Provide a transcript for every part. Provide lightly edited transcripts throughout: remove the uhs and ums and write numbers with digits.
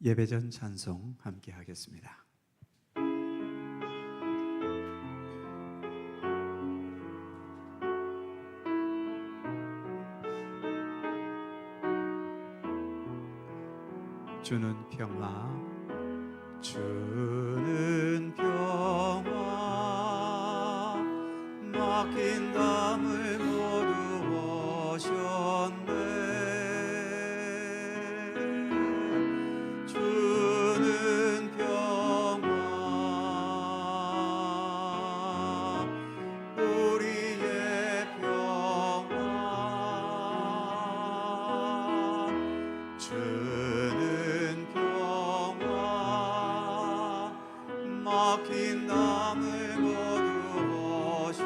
예배전 찬송 함께 하겠습니다. 주는 평화, 주는 평화, 막힌 담을 모두 오셨네. 주는 평화, 우리의 평화, 주는 평화, 막힌 담을 모두 오셨네.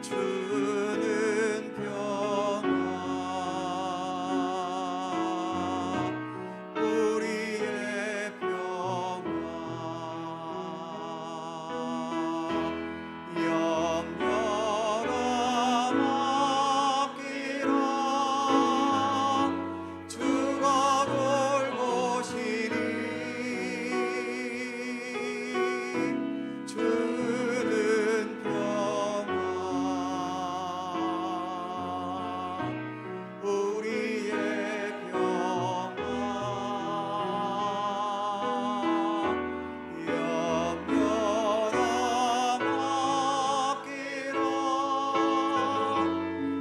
주는 평화, 우리의 평화, 염려라 맡기라. 주가 돌보시니 주는 평화, 우리의 평화, 염려라 맡기라.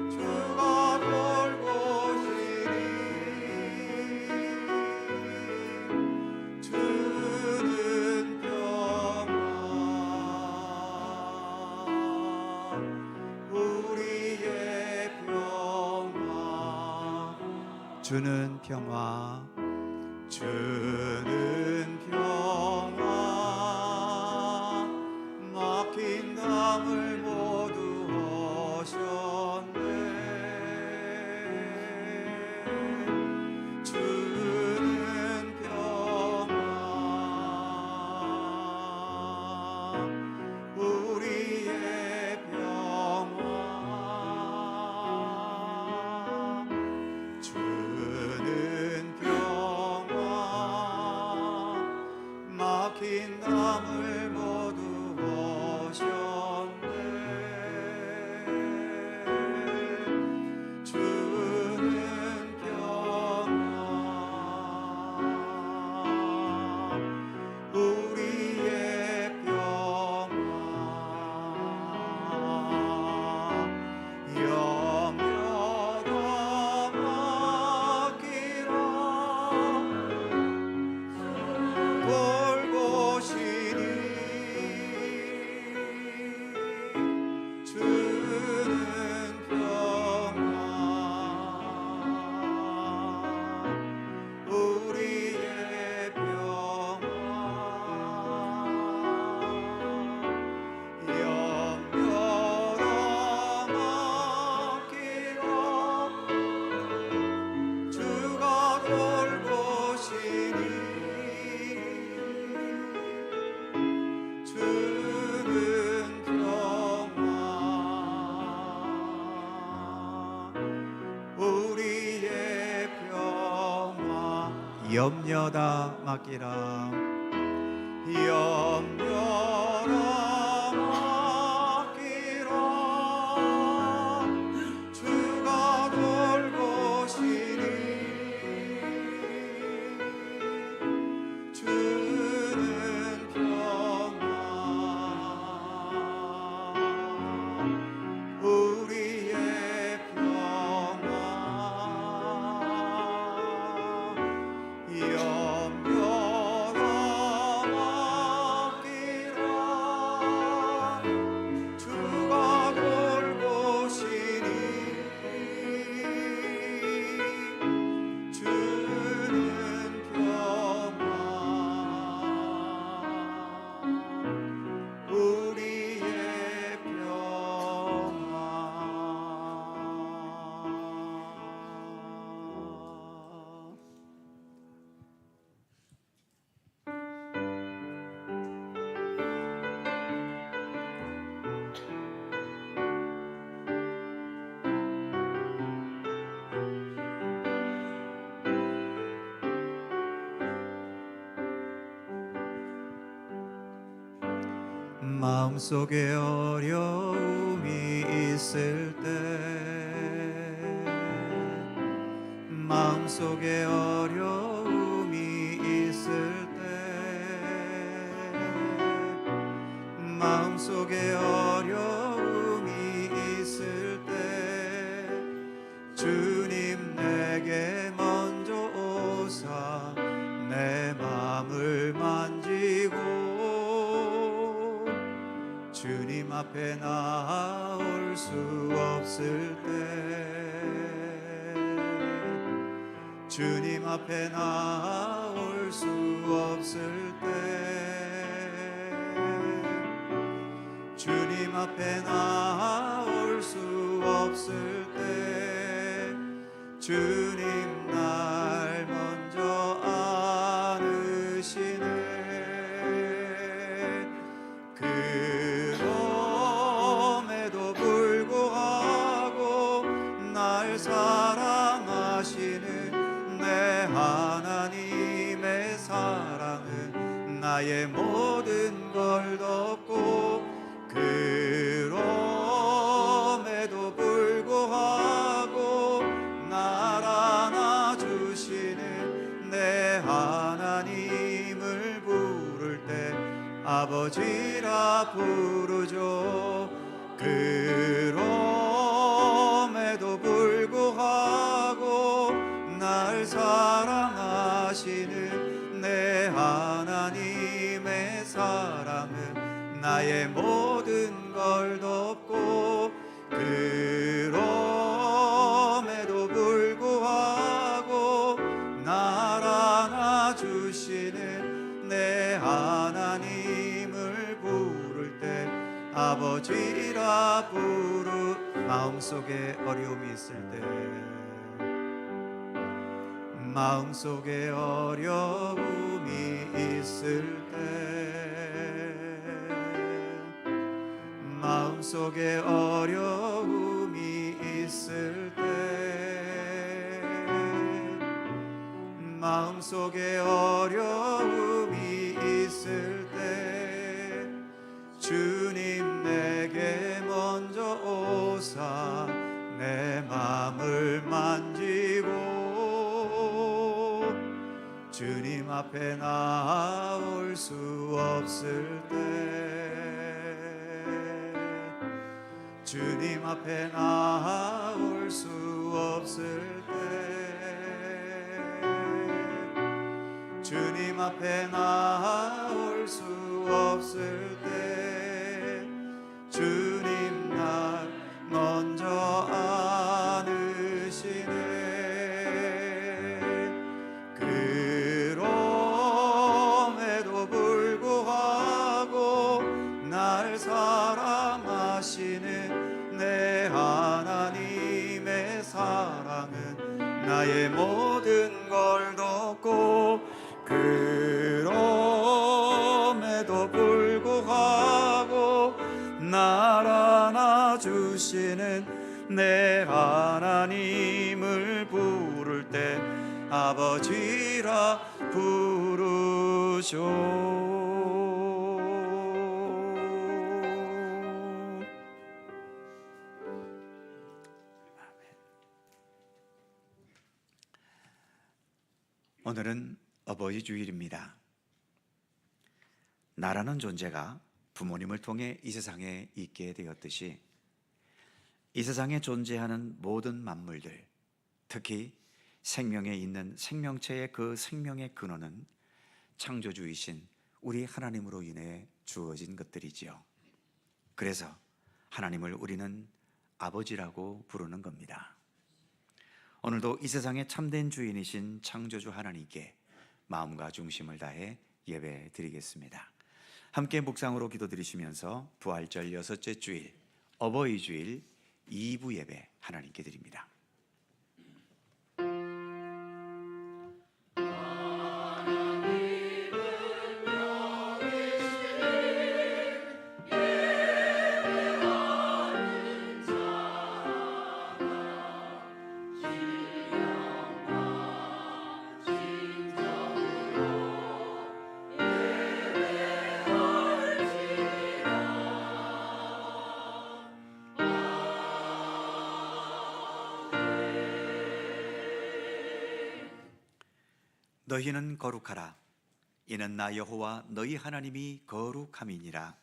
주가 돌보시니 주는 평화, 우리의 평화. 주는 평화, 주는 평화, 막힌 담을 모두 오셨네. 주는 평화, 우리의 평화, 주는 평화, 막힌 담을 모두 오셨네. 주는 평화, 우리의 평화, 염려라 맡기라. 돌보시니 주는 평화, 우리의 평화, 염려라 맡기라. 주가 돌보시니 주는 평화, 우리의 평화, 염려다 맡기라. 염려라 맡기라. 주가 돌보시니 주는 평화, 우리의 평화, 염려라 맡기라. 마음속에 어려움이 있을 때 마음속에 어려움이 있을 때 마음속에 어려움이 있을 때 주님 내게 먼저 오사 내 마음을 만지고 주님 앞에 나올 수 없을 때 주님 앞에 나올 수 없을 때 주님 앞에 나올 수 없을 때 주님 날 먼저 안으시네 그럼에도 불구하고 날 사랑하시는 내 하나님의 사랑은 나의 모든 걸 덮고 그럼에도 불구하고 날 안아주시는 내 하나님을 부를 때 아버지라 부르죠 그럼에도 불구하고 날 사랑하시는 내 하나님의 사랑은 나의 모든 걸 덮고 그럼에도 불구하고 날 안아주시는 내 하나님을 부를 때 아버지라 마음속에 어려움이 있을 때 마음속에 어려움이 있을 때 마음속에 어려움이 있을 때 마음속에 어려움이 있을 때 주님 내게 먼저 오사 내 마음을 만지고 주님 앞에 나올 수 없을 때 주님 앞에 나올 수 없을 때 주님 앞에 나올 수 없을 때 주님 날 먼저 안으시네 그럼에도 불구하고 날 사랑하시는 내 하나님의 사랑은 나의 모든 걸 덮고 그럼에도 불구하고 날 안아주시는 내 하나님을 부를 때 아버지라 부르죠 오늘은 어버이 주일입니다. 나라는 존재가 부모님을 통해 이 세상에 있게 되었듯이 이 세상에 존재하는 모든 만물들, 특히 생명에 있는 생명체의 그 생명의 근원은 창조주이신 우리 하나님으로 인해 주어진 것들이지요. 그래서 하나님을 우리는 아버지라고 부르는 겁니다. 오늘도 이 세상의 참된 주인이신 창조주 하나님께 마음과 중심을 다해 예배 드리겠습니다. 함께 묵상으로 기도드리시면서 부활절 6째 주일 어버이 주일 2부 예배 하나님께 드립니다. 너희는 거룩하라. 이는 나 여호와 너희 하나님이 거룩함이니라.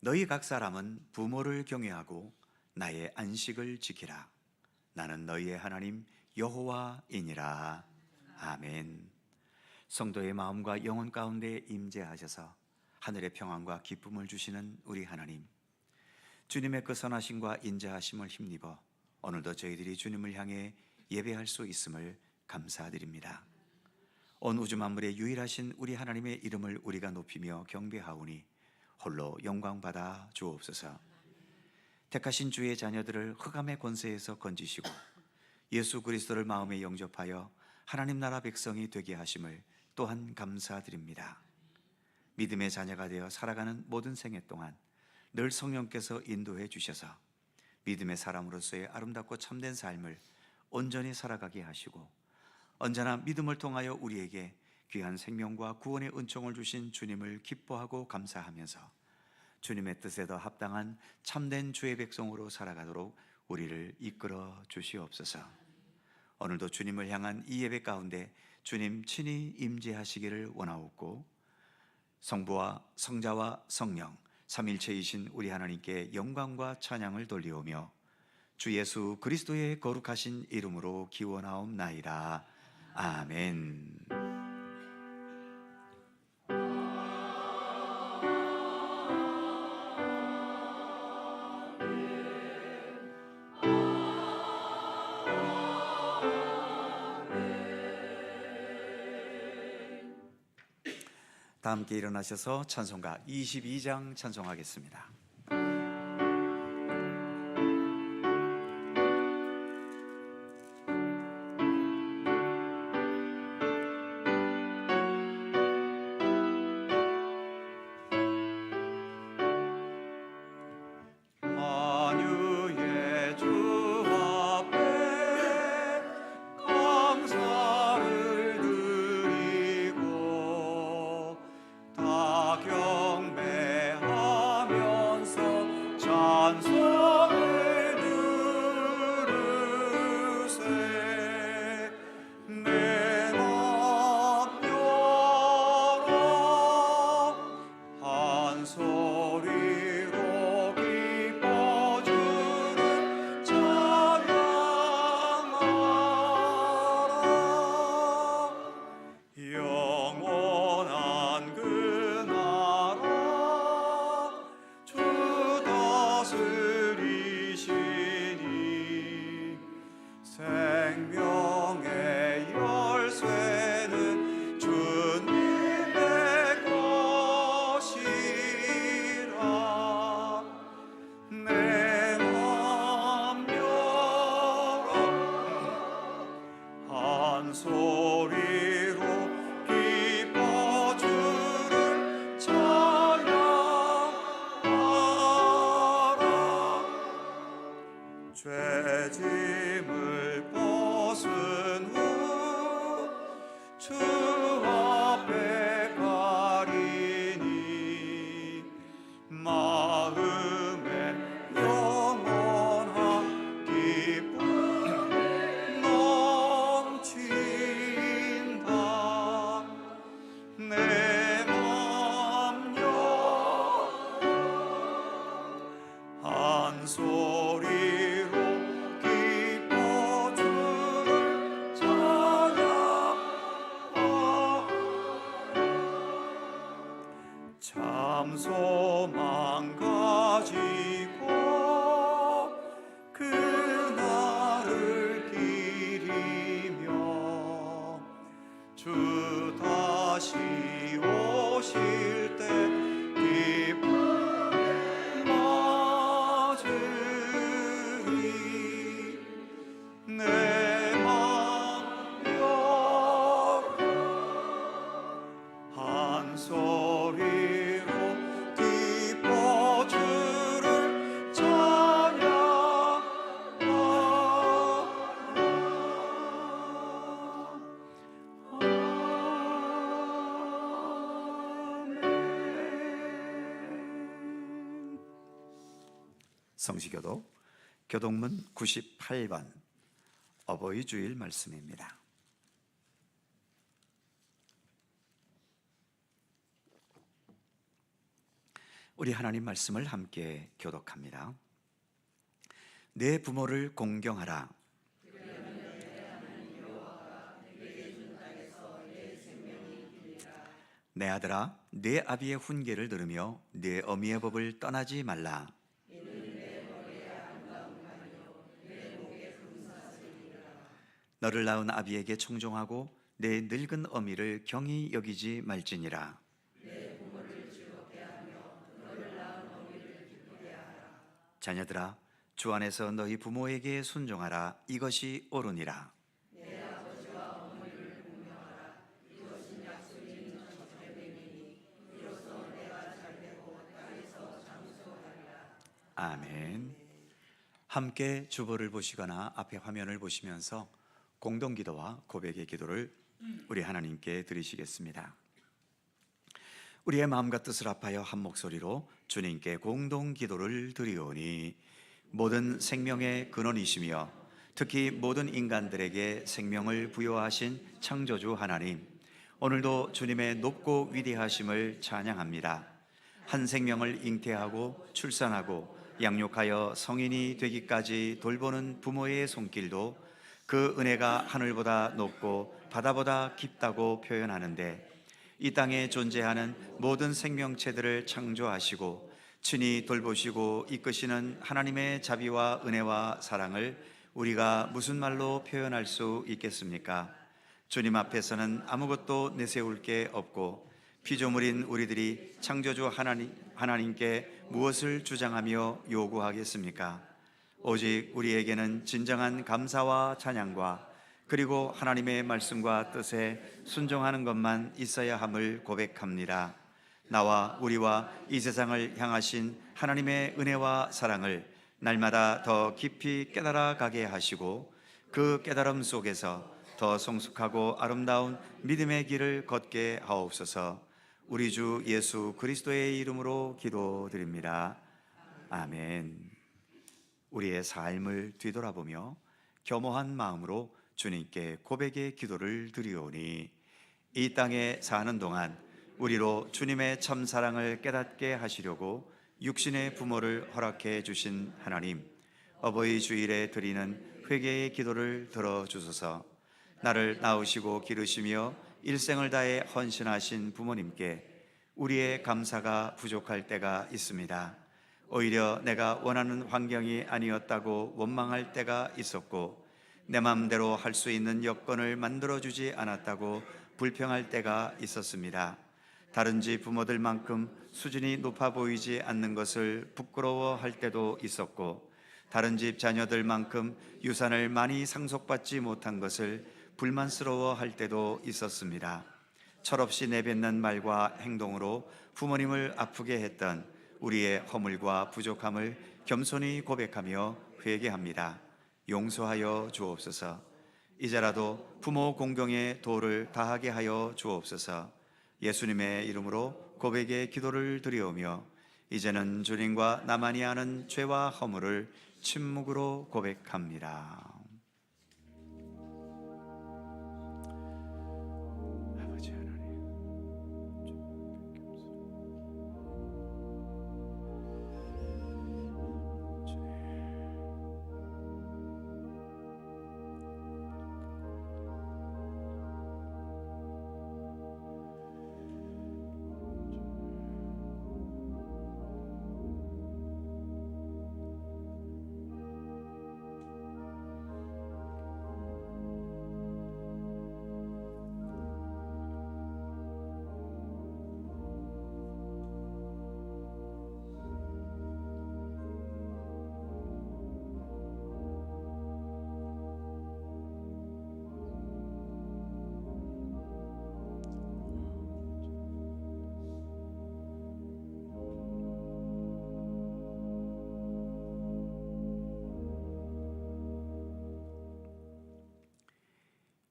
너희 각 사람은 부모를 경외하고 나의 안식을 지키라. 나는 너희의 하나님 여호와이니라. 아멘. 성도의 마음과 영혼 가운데 임재하셔서 하늘의 평안과 기쁨을 주시는 우리 하나님, 주님의 그 선하심과 인자하심을 힘입어 오늘도 저희들이 주님을 향해 예배할 수 있음을 감사드립니다. 온 우주 만물의 유일하신 우리 하나님의 이름을 우리가 높이며 경배하오니 홀로 영광받아 주옵소서. 택하신 주의 자녀들을 흑암의 권세에서 건지시고 예수 그리스도를 마음에 영접하여 하나님 나라 백성이 되게 하심을 또한 감사드립니다. 믿음의 자녀가 되어 살아가는 모든 생애 동안 늘 성령께서 인도해 주셔서 믿음의 사람으로서의 아름답고 참된 삶을 온전히 살아가게 하시고 언제나 믿음을 통하여 우리에게 귀한 생명과 구원의 은총을 주신 주님을 기뻐하고 감사하면서 주님의 뜻에 더 합당한 참된 주의 백성으로 살아가도록 우리를 이끌어 주시옵소서. 오늘도 주님을 향한 이 예배 가운데 주님 친히 임재하시기를 원하옵고 성부와 성자와 성령 삼일체이신 우리 하나님께 영광과 찬양을 돌리오며 주 예수 그리스도의 거룩하신 이름으로 기원하옵나이다. 아멘. 다 함께 일어나셔서 찬송가 22장 찬송하겠습니다. 죄짐을 벗은 후 주 앞에 가리니 마음에 영원한 기쁨 넘친다. 내 맘 한 소리로 기뻐 주를 찬양하라. 참 소망 가지고 그날을 기리며 주 다시 오실 때 기쁨에 맞으리. 내 맘 한 소리로 기뻐 주를 찬양하라. 성시교도 교동문 98번 어버이 주일 말씀입니다. 우리 하나님 말씀을 함께 교독합니다. 내 부모를 공경하라. 내 아들아, 내 아비의 훈계를 들으며 내 어미의 법을 떠나지 말라. 너를 낳은 아비에게 청종하고 내 늙은 어미를 경히 여기지 말지니라. 자녀들아, 주 안에서 너희 부모에게 순종하라. 이것이 옳으니라. 아멘. 함께 주보를 보시거나 앞에 화면을 보시면서 공동기도와 고백의 기도를 우리 하나님께 드리시겠습니다. 우리의 마음과 뜻을 합하여 한 목소리로 주님께 공동기도를 드리오니, 모든 생명의 근원이시며 특히 모든 인간들에게 생명을 부여하신 창조주 하나님, 오늘도 주님의 높고 위대하심을 찬양합니다. 한 생명을 잉태하고 출산하고 양육하여 성인이 되기까지 돌보는 부모의 손길도 그 은혜가 하늘보다 높고 바다보다 깊다고 표현하는데, 이 땅에 존재하는 모든 생명체들을 창조하시고 친히 돌보시고 이끄시는 하나님의 자비와 은혜와 사랑을 우리가 무슨 말로 표현할 수 있겠습니까? 주님 앞에서는 아무것도 내세울 게 없고, 피조물인 우리들이 창조주 하나님께 무엇을 주장하며 요구하겠습니까? 오직 우리에게는 진정한 감사와 찬양과 그리고 하나님의 말씀과 뜻에 순종하는 것만 있어야 함을 고백합니다. 나와 우리와 이 세상을 향하신 하나님의 은혜와 사랑을 날마다 더 깊이 깨달아 가게 하시고, 그 깨달음 속에서 더 성숙하고 아름다운 믿음의 길을 걷게 하옵소서. 우리 주 예수 그리스도의 이름으로 기도드립니다. 아멘. 우리의 삶을 뒤돌아보며 겸허한 마음으로 주님께 고백의 기도를 드리오니, 이 땅에 사는 동안 우리로 주님의 참 사랑을 깨닫게 하시려고 육신의 부모를 허락해 주신 하나님, 어버이 주일에 드리는 회개의 기도를 들어주소서. 나를 낳으시고 기르시며 일생을 다해 헌신하신 부모님께 우리의 감사가 부족할 때가 있습니다. 오히려 내가 원하는 환경이 아니었다고 원망할 때가 있었고, 내 마음대로 할 수 있는 여건을 만들어주지 않았다고 불평할 때가 있었습니다. 다른 집 부모들만큼 수준이 높아 보이지 않는 것을 부끄러워할 때도 있었고, 다른 집 자녀들만큼 유산을 많이 상속받지 못한 것을 불만스러워할 때도 있었습니다. 철없이 내뱉는 말과 행동으로 부모님을 아프게 했던 우리의 허물과 부족함을 겸손히 고백하며 회개합니다. 용서하여 주옵소서. 이제라도 부모 공경의 도를 다하게 하여 주옵소서. 예수님의 이름으로 고백의 기도를 드리오며, 이제는 주님과 나만이 아는 죄와 허물을 침묵으로 고백합니다. 아버지 하나님,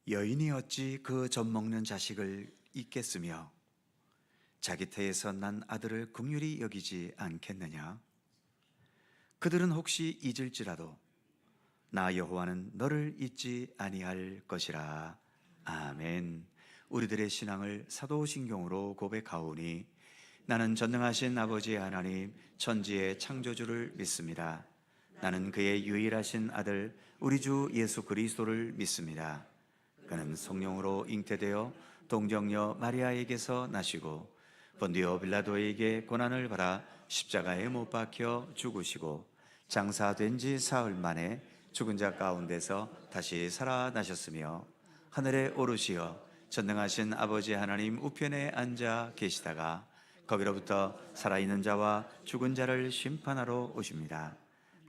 여인이 어찌 그 젖 먹는 자식을 잊겠으며 자기 태에서 난 아들을 긍휼히 여기지 않겠느냐? 그들은 혹시 잊을지라도 나 여호와는 너를 잊지 아니할 것이라. 아멘. 우리들의 신앙을 사도신경으로 고백하오니, 나는 전능하신 아버지 하나님 천지의 창조주를 믿습니다. 나는 그의 유일하신 아들 우리 주 예수 그리스도를 믿습니다. 그는 성령으로 잉태되어 동정녀 마리아에게서 나시고 본디오 빌라도에게 고난을 받아 십자가에 못 박혀 죽으시고 장사된 지 사흘 만에 죽은 자 가운데서 다시 살아나셨으며 하늘에 오르시어 전능하신 아버지 하나님 우편에 앉아 계시다가 거기로부터 살아있는 자와 죽은 자를 심판하러 오십니다.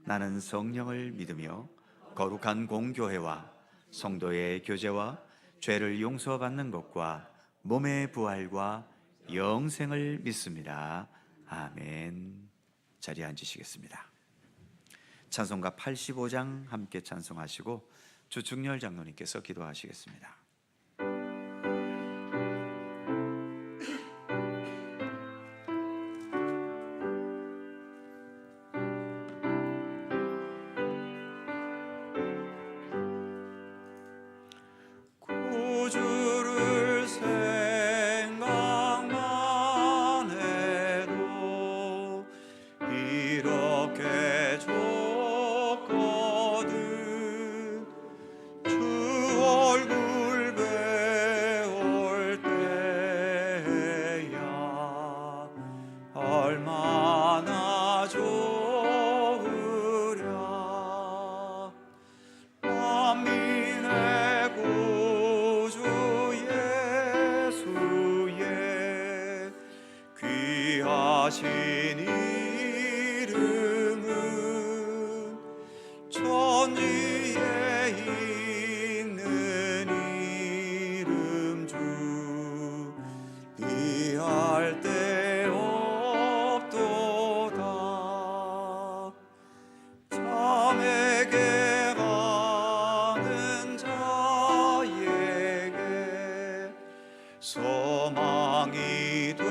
나는 성령을 믿으며 거룩한 공교회와 성도의 교제와 죄를 용서받는 것과 몸의 부활과 영생을 믿습니다. 아멘. 자리에 앉으시겠습니다. 찬송가 85장 함께 찬송하시고 주충렬 장로님께서 기도하시겠습니다. 구주를 생각만 해도 이렇게 좋거든. 주 얼굴 배울 때야 얼마나 좋으랴. 만민의 구주 예수의 귀하신 이름은 천지에 있는 이름 중 이할 데 없도다. 참에게 가는 자에게 소망이 되시고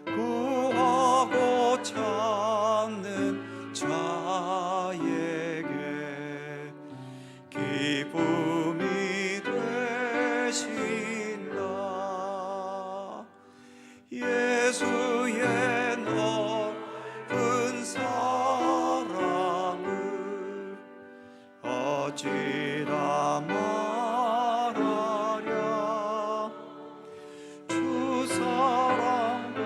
구하고 찾는 자에게 기쁨이 되신다. 예수의 넓은 사랑을 어찌다 말하랴. 주 사랑과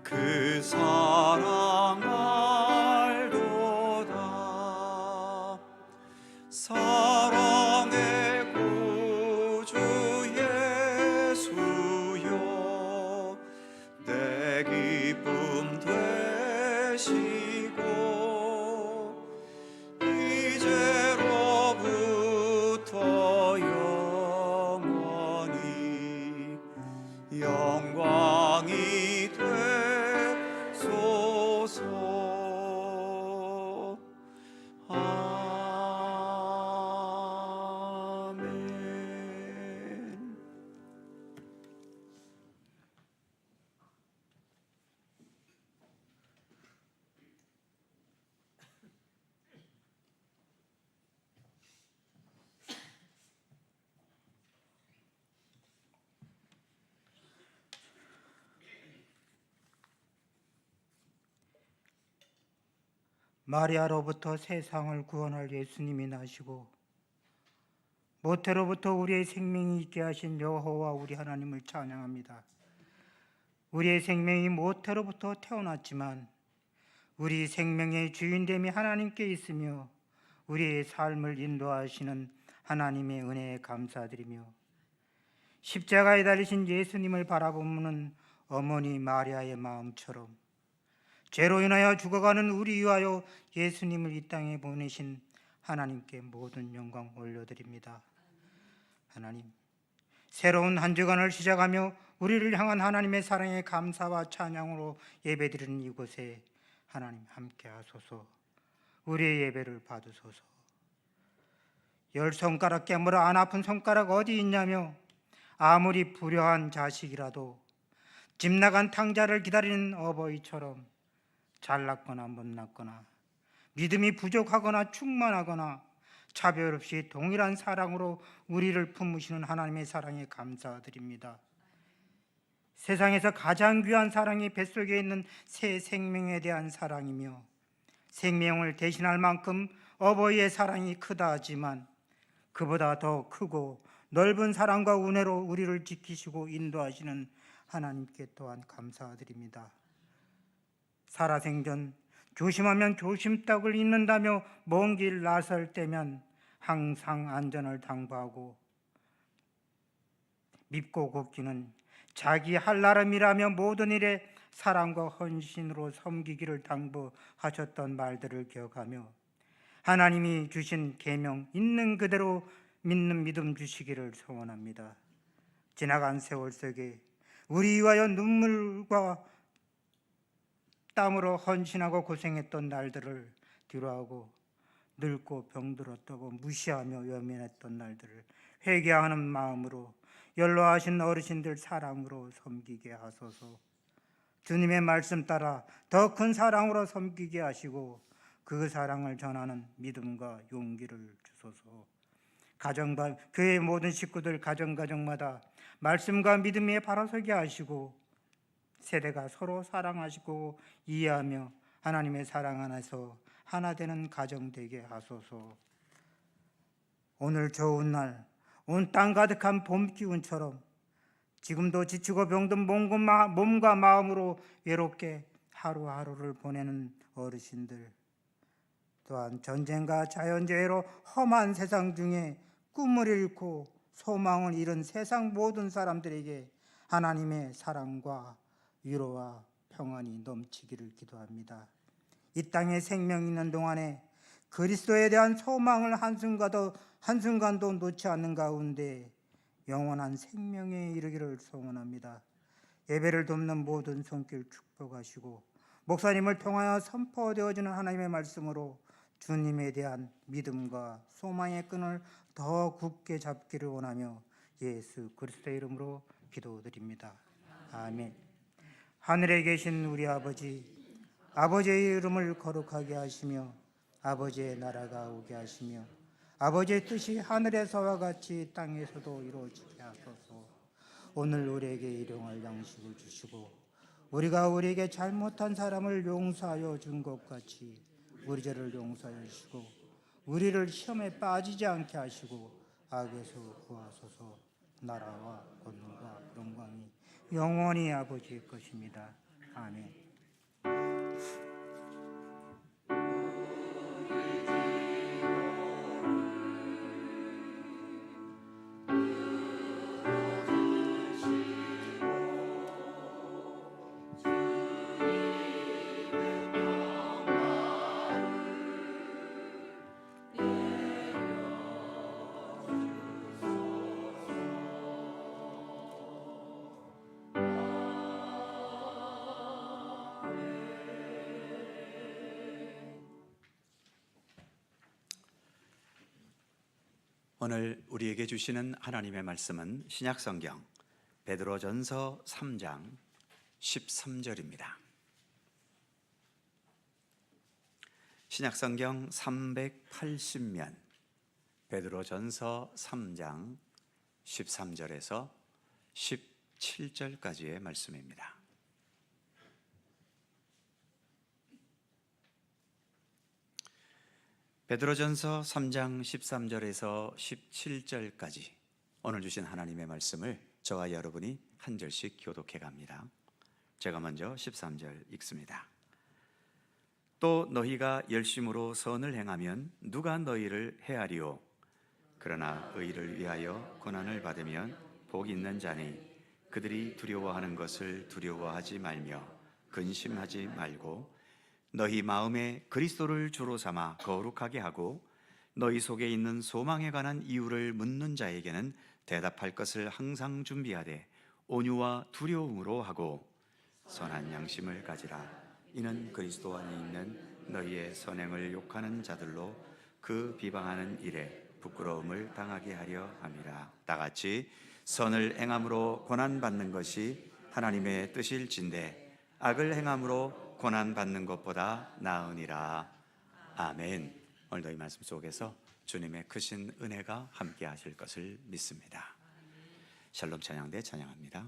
그 사랑 알도다. 사랑의 구주 예수여 내 기쁨 되시고 이제로부터 영원히 영광이 되소서. 아멘. 마리아로부터 세상을 구원할 예수님이 나시고 모태로부터 우리의 생명이 있게 하신 여호와 우리 하나님을 찬양합니다. 우리의 생명이 모태로부터 태어났지만 우리 생명의 주인됨이 하나님께 있으며 우리의 삶을 인도하시는 하나님의 은혜에 감사드리며 십자가에 달리신 예수님을 바라보는 어머니 마리아의 마음처럼 죄로 인하여 죽어가는 우리 위하여 예수님을 이 땅에 보내신 하나님께 모든 영광 올려드립니다. 하나님, 새로운 한 주간을 시작하며 우리를 향한 하나님의 사랑에 감사와 찬양으로 예배드리는 이곳에 하나님 함께 하소서. 우리의 예배를 받으소서. 10손가락 깨물어 안 아픈 손가락 어디 있냐며 아무리 불효한 자식이라도 집 나간 탕자를 기다리는 어버이처럼 잘났거나 못났거나 믿음이 부족하거나 충만하거나 차별 없이 동일한 사랑으로 우리를 품으시는 하나님의 사랑에 감사드립니다. 세상에서 가장 귀한 사랑이 뱃속에 있는 새 생명에 대한 사랑이며 생명을 대신할 만큼 어버이의 사랑이 크다 하지만 그보다 더 크고 넓은 사랑과 은혜로 우리를 지키시고 인도하시는 하나님께 또한 감사드립니다. 살아생전 조심하면 조심떡을 잊는다며 먼 길 나설 때면 항상 안전을 당부하고 밉고 곱기는 자기 할 나름이라며 모든 일에 사랑과 헌신으로 섬기기를 당부하셨던 말들을 기억하며 하나님이 주신 계명 있는 그대로 믿는 믿음 주시기를 소원합니다. 지나간 세월 속에 우리 위하여 눈물과 땀으로 헌신하고 고생했던 날들을 뒤로하고 늙고 병들었다고 무시하며 외면했던 날들을 회개하는 마음으로 연로하신 어르신들 사랑으로 섬기게 하소서. 주님의 말씀 따라 더 큰 사랑으로 섬기게 하시고 그 사랑을 전하는 믿음과 용기를 주소서. 가정과 교회 모든 식구들 가정마다 말씀과 믿음에 바로서게 하시고 세대가 서로 사랑하시고 이해하며 하나님의 사랑 안에서 하나 되는 가정 되게 하소서. 오늘 좋은 날 온 땅 가득한 봄 기운처럼 지금도 지치고 병든 몸과 마음으로 외롭게 하루하루를 보내는 어르신들, 또한 전쟁과 자연재해로 험한 세상 중에 꿈을 잃고 소망을 잃은 세상 모든 사람들에게 하나님의 사랑과 위로와 평안이 넘치기를 기도합니다. 이 땅에 생명 있는 동안에 그리스도에 대한 소망을 한순간도 놓지 않는 가운데 영원한 생명에 이르기를 소원합니다. 예배를 돕는 모든 손길 축복하시고 목사님을 통하여 선포되어지는 하나님의 말씀으로 주님에 대한 믿음과 소망의 끈을 더 굳게 잡기를 원하며 예수 그리스도의 이름으로 기도드립니다. 아멘. 하늘에 계신 우리 아버지, 아버지의 이름을 거룩하게 하시며 아버지의 나라가 오게 하시며 아버지의 뜻이 하늘에서와 같이 땅에서도 이루어지게 하소서. 오늘 우리에게 일용할 양식을 주시고 우리가 우리에게 잘못한 사람을 용서하여 준 것 같이 우리 죄를 용서하여 주시고 우리를 시험에 빠지지 않게 하시고 악에서 구하소서. 나라와 권능과 영광이 영원히 아버지의 것입니다. 아멘. 오늘 우리에게 주시는 하나님의 말씀은 신약성경 베드로전서 3장 13절입니다. 신약성경 380면 베드로전서 3장 13절에서 17절까지의 말씀입니다. 베드로전서 3장 13절에서 17절까지 오늘 주신 하나님의 말씀을 저와 여러분이 한 절씩 교독해 갑니다. 제가 먼저 13절 읽습니다. 또 너희가 열심으로 선을 행하면 누가 너희를 해하리요? 그러나 의를 위하여 고난을 받으면 복 있는 자니 그들이 두려워하는 것을 두려워하지 말며 근심하지 말고 너희 마음에 그리스도를 주로 삼아 거룩하게 하고 너희 속에 있는 소망에 관한 이유를 묻는 자에게는 대답할 것을 항상 준비하되 온유와 두려움으로 하고 선한 양심을 가지라. 이는 그리스도 안에 있는 너희의 선행을 욕하는 자들로 그 비방하는 일에 부끄러움을 당하게 하려 함이라. 다 같이 선을 행함으로 고난받는 것이 하나님의 뜻일진대 악을 행함으로 고난받는 것보다 나으니라. 아멘. 오늘도 이 말씀 속에서 주님의 크신 은혜가 함께 하실 것을 믿습니다. 샬롬 찬양대 찬양합니다.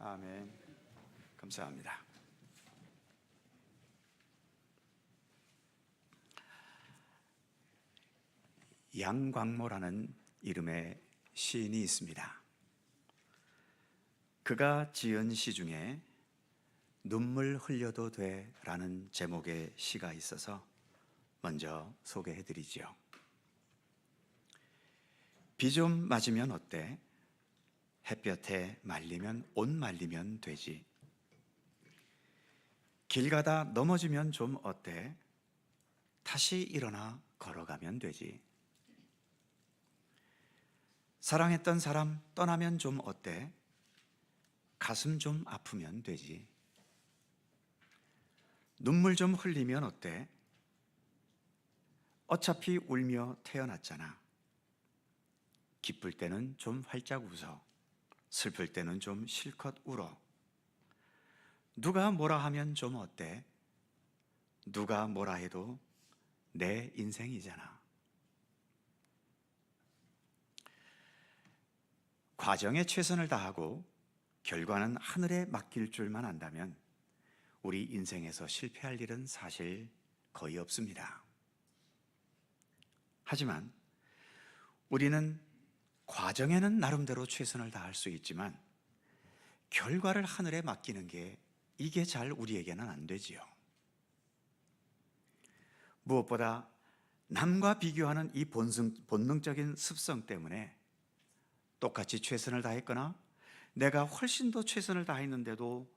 아멘. 감사합니다. 양광모라는 이름의 시인이 있습니다. 그가 지은 시 중에 눈물 흘려도 돼라는 제목의 시가 있어서 먼저 소개해드리죠. 비 좀 맞으면 어때? 햇볕에 말리면 옷 말리면 되지. 길 가다 넘어지면 좀 어때? 다시 일어나 걸어가면 되지. 사랑했던 사람 떠나면 좀 어때? 가슴 좀 아프면 되지. 눈물 좀 흘리면 어때? 어차피 울며 태어났잖아. 기쁠 때는 좀 활짝 웃어. 슬플 때는 좀 실컷 울어. 누가 뭐라 하면 좀 어때? 누가 뭐라 해도 내 인생이잖아. 과정에 최선을 다하고 결과는 하늘에 맡길 줄만 안다면 우리 인생에서 실패할 일은 사실 거의 없습니다. 하지만 우리는 과정에는 나름대로 최선을 다할 수 있지만 결과를 하늘에 맡기는 게 이게 잘 우리에게는 안 되지요. 무엇보다 남과 비교하는 이 본능적인 습성 때문에 똑같이 최선을 다했거나 내가 훨씬 더 최선을 다했는데도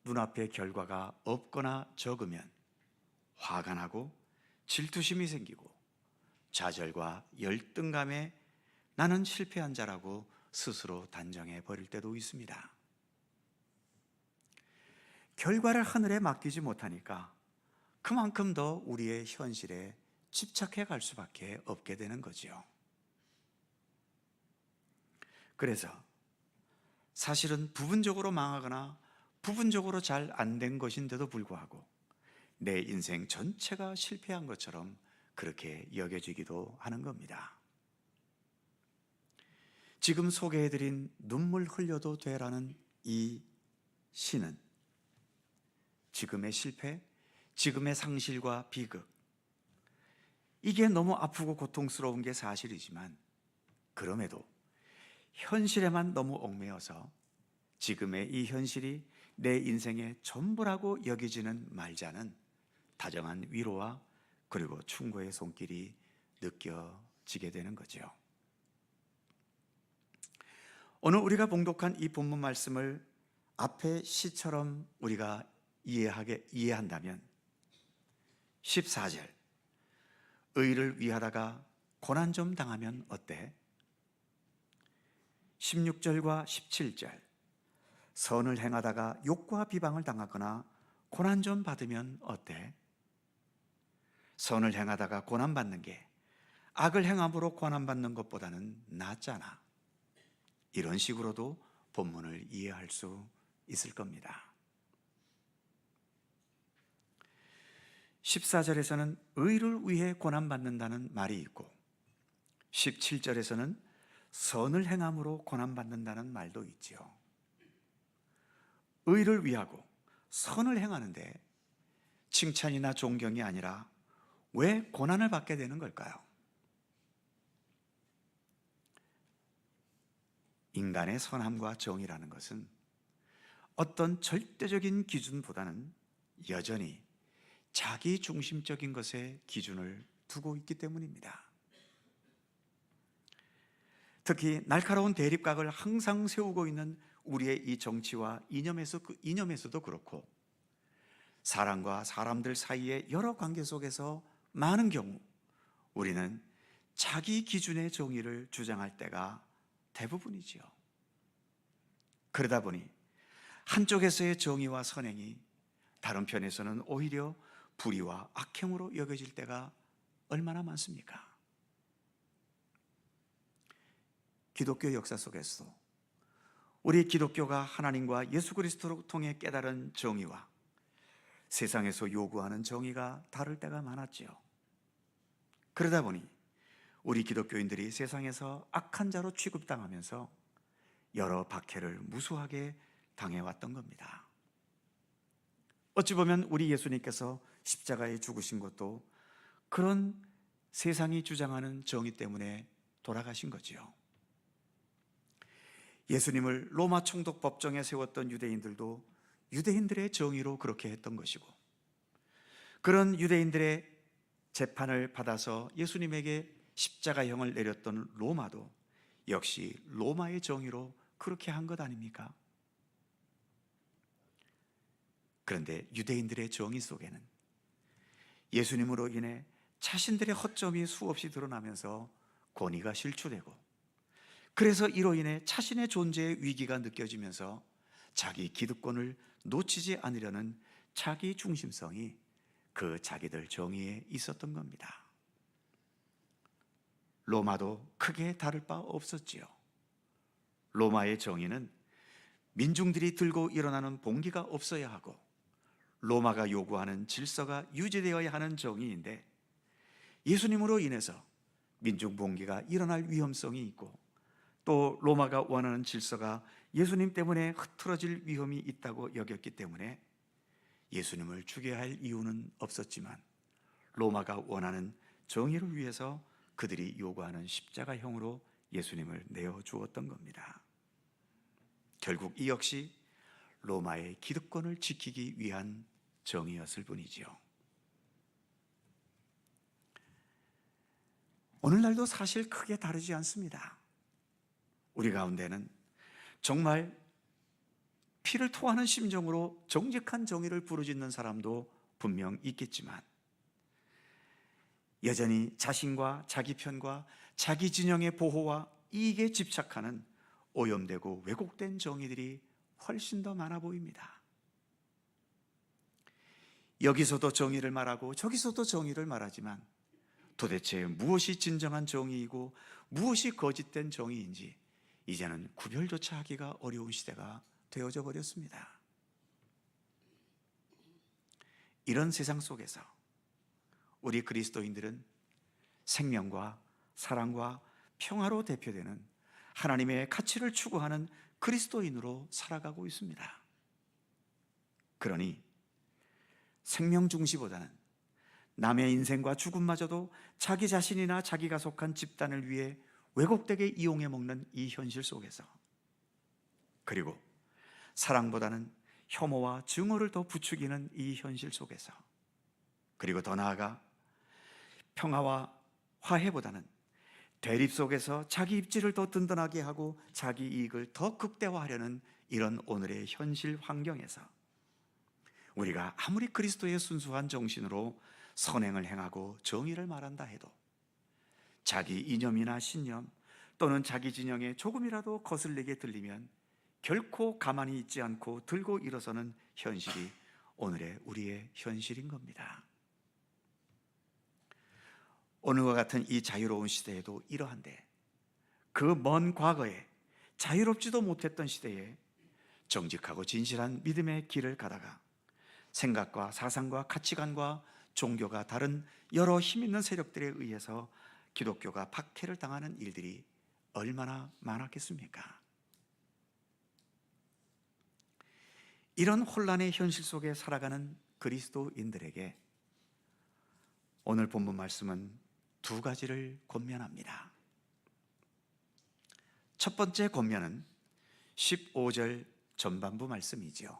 눈앞에 결과가 없거나 적으면 화가 나고 질투심이 생기고 좌절과 열등감에 나는 실패한 자라고 스스로 단정해 버릴 때도 있습니다. 결과를 하늘에 맡기지 못하니까 그만큼 더 우리의 현실에 집착해 갈 수밖에 없게 되는 거죠. 그래서 사실은 부분적으로 망하거나 부분적으로 잘 안 된 것인데도 불구하고 내 인생 전체가 실패한 것처럼 그렇게 여겨지기도 하는 겁니다. 지금 소개해드린 눈물 흘려도 되라는 이 시는 지금의 실패, 지금의 상실과 비극, 이게 너무 아프고 고통스러운 게 사실이지만 그럼에도 현실에만 너무 얽매여서 지금의 이 현실이 내 인생의 전부라고 여기지는 말자는 다정한 위로와 그리고 충고의 손길이 느껴지게 되는 거죠. 오늘 우리가 봉독한 이 본문 말씀을 앞의 시처럼 우리가 이해한다면 14절 의를 위하다가 고난 좀 당하면 어때? 16절과 17절 선을 행하다가 욕과 비방을 당하거나 고난 좀 받으면 어때? 선을 행하다가 고난받는 게 악을 행함으로 고난받는 것보다는 낫잖아. 이런 식으로도 본문을 이해할 수 있을 겁니다. 14절에서는 의를 위해 고난받는다는 말이 있고 17절에서는 선을 행함으로 고난받는다는 말도 있지요. 의를 위하고 선을 행하는데 칭찬이나 존경이 아니라 왜 고난을 받게 되는 걸까요? 인간의 선함과 정의라는 것은 어떤 절대적인 기준보다는 여전히 자기 중심적인 것에 기준을 두고 있기 때문입니다. 특히 날카로운 대립각을 항상 세우고 있는 우리의 이 정치와 이념에서도 그렇고 사람과 사람들 사이의 여러 관계 속에서 많은 경우 우리는 자기 기준의 정의를 주장할 때가 대부분이지요. 그러다 보니 한쪽에서의 정의와 선행이 다른 편에서는 오히려 불의와 악행으로 여겨질 때가 얼마나 많습니까? 기독교 역사 속에서 우리 기독교가 하나님과 예수 그리스도를 통해 깨달은 정의와 세상에서 요구하는 정의가 다를 때가 많았지요. 그러다 보니 우리 기독교인들이 세상에서 악한 자로 취급당하면서 여러 박해를 무수하게 당해왔던 겁니다. 어찌 보면 우리 예수님께서 십자가에 죽으신 것도 그런 세상이 주장하는 정의 때문에 돌아가신 거지요. 예수님을 로마 총독 법정에 세웠던 유대인들도 유대인들의 정의로 그렇게 했던 것이고 그런 유대인들의 재판을 받아서 예수님에게 십자가형을 내렸던 로마도 역시 로마의 정의로 그렇게 한 것 아닙니까? 그런데 유대인들의 정의 속에는 예수님으로 인해 자신들의 허점이 수없이 드러나면서 권위가 실추되고, 그래서 이로 인해 자신의 존재의 위기가 느껴지면서 자기 기득권을 놓치지 않으려는 자기 중심성이 그 자기들 정의에 있었던 겁니다. 로마도 크게 다를 바 없었지요. 로마의 정의는 민중들이 들고 일어나는 봉기가 없어야 하고 로마가 요구하는 질서가 유지되어야 하는 정의인데, 예수님으로 인해서 민중 봉기가 일어날 위험성이 있고 또 로마가 원하는 질서가 예수님 때문에 흐트러질 위험이 있다고 여겼기 때문에 예수님을 죽여야 할 이유는 없었지만, 로마가 원하는 정의를 위해서 그들이 요구하는 십자가형으로 예수님을 내어주었던 겁니다. 결국 이 역시 로마의 기득권을 지키기 위한 정의였을 뿐이지요. 오늘날도 사실 크게 다르지 않습니다. 우리 가운데는 정말 피를 토하는 심정으로 정직한 정의를 부르짖는 사람도 분명 있겠지만, 여전히 자신과 자기 편과 자기 진영의 보호와 이익에 집착하는 오염되고 왜곡된 정의들이 훨씬 더 많아 보입니다. 여기서도 정의를 말하고 저기서도 정의를 말하지만 도대체 무엇이 진정한 정의이고 무엇이 거짓된 정의인지 이제는 구별조차 하기가 어려운 시대가 되어져 버렸습니다. 이런 세상 속에서 우리 그리스도인들은 생명과 사랑과 평화로 대표되는 하나님의 가치를 추구하는 그리스도인으로 살아가고 있습니다. 그러니 생명 중시보다는 남의 인생과 죽음마저도 자기 자신이나 자기가 속한 집단을 위해 왜곡되게 이용해 먹는 이 현실 속에서, 그리고 사랑보다는 혐오와 증오를 더 부추기는 이 현실 속에서, 그리고 더 나아가 평화와 화해보다는 대립 속에서 자기 입지를 더 든든하게 하고 자기 이익을 더 극대화하려는 이런 오늘의 현실 환경에서 우리가 아무리 그리스도의 순수한 정신으로 선행을 행하고 정의를 말한다 해도 자기 이념이나 신념 또는 자기 진영에 조금이라도 거슬리게 들리면 결코 가만히 있지 않고 들고 일어서는 현실이 오늘의 우리의 현실인 겁니다. 오늘과 같은 이 자유로운 시대에도 이러한데, 그 먼 과거에 자유롭지도 못했던 시대에 정직하고 진실한 믿음의 길을 가다가 생각과 사상과 가치관과 종교가 다른 여러 힘 있는 세력들에 의해서 기독교가 박해를 당하는 일들이 얼마나 많았겠습니까? 이런 혼란의 현실 속에 살아가는 그리스도인들에게 오늘 본문 말씀은 두 가지를 권면합니다. 첫 번째 권면은 15절 전반부 말씀이지요.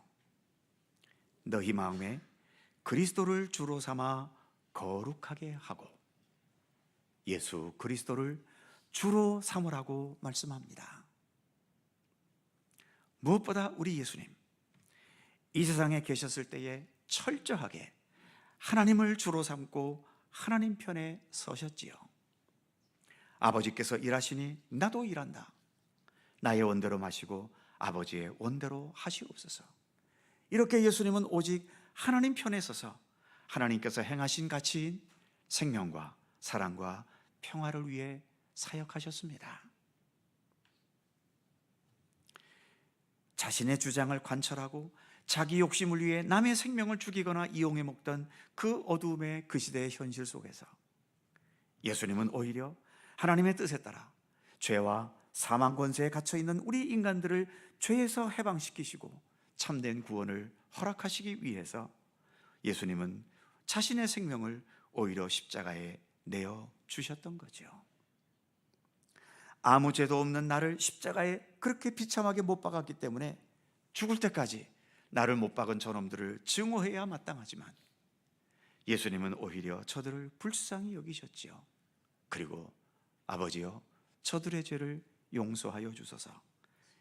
너희 마음에 그리스도를 주로 삼아 거룩하게 하고, 예수 그리스도를 주로 삼으라고 말씀합니다. 무엇보다 우리 예수님, 이 세상에 계셨을 때에 철저하게 하나님을 주로 삼고 하나님 편에 서셨지요. 아버지께서 일하시니 나도 일한다. 나의 원대로 마시고 아버지의 원대로 하시옵소서. 이렇게 예수님은 오직 하나님 편에 서서 하나님께서 행하신 가치인 생명과 사랑과 평화를 위해 사역하셨습니다. 자신의 주장을 관철하고 자기 욕심을 위해 남의 생명을 죽이거나 이용해 먹던 그 어두움의 그 시대의 현실 속에서 예수님은 오히려 하나님의 뜻에 따라 죄와 사망 권세에 갇혀 있는 우리 인간들을 죄에서 해방시키시고 참된 구원을 허락하시기 위해서 예수님은 자신의 생명을 오히려 십자가에 내어 주셨던 거죠. 아무 죄도 없는 나를 십자가에 그렇게 비참하게 못 박았기 때문에 죽을 때까지 나를 못 박은 저놈들을 증오해야 마땅하지만 예수님은 오히려 저들을 불쌍히 여기셨지요. 그리고 아버지여, 저들의 죄를 용서하여 주소서,